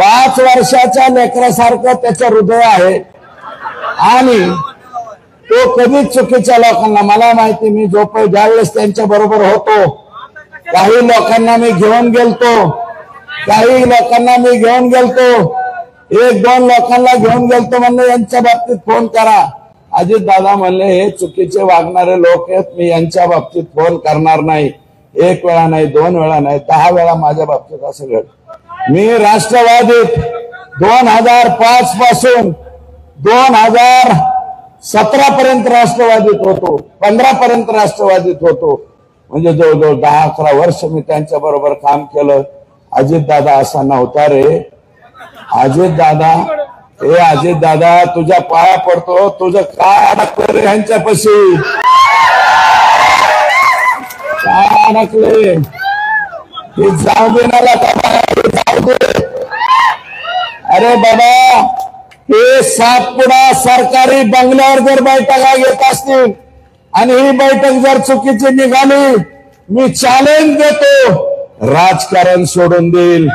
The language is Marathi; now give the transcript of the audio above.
5 वर्षाच्या लेकरासारखं त्याचं हृदय आहे आणि तो कधीच चुकीच्या लोकांना, मला माहिती, मी ज्यावेळेस त्यांच्या बरोबर होतो काही लोकांना मी घेऊन गेलतो, 1-2 लोकांना घेऊन गेलतो, म्हणलं यांच्या बाबतीत फोन करा. अजित दादा म्हणले हे चुकीचे वागणारे लोक आहेत, मी यांच्या बाबतीत फोन करणार नाही. 1 वेळा नाही, 2 वेळा नाही, 10 वेळा माझ्या बाबतीत असं घडलं. मी राष्ट्रवादीत 2005 पासून 2017 पर्यंत राष्ट्रवादीत होतो, 15 पर्यंत राष्ट्रवादीत होतो, म्हणजे जवळजवळ 10-11 वर्ष मी त्यांच्या बरोबर काम केलं. अजित दादा असा नव्हता रे. अजित दादा तुझ्या पाया पडतो, तुझं काय अडकलं रे ह्यांच्यापाशी, काय अडकले ते जाऊ दे ना, जाऊ दे. अरे बाबा, हे सातपुडा सरकारी बंगल्यावर जर बैठका घेत असतील आणि ही बैठक जर चुकीची निघाली, मी चॅलेंज देतो, राजकारण सोडून देईल.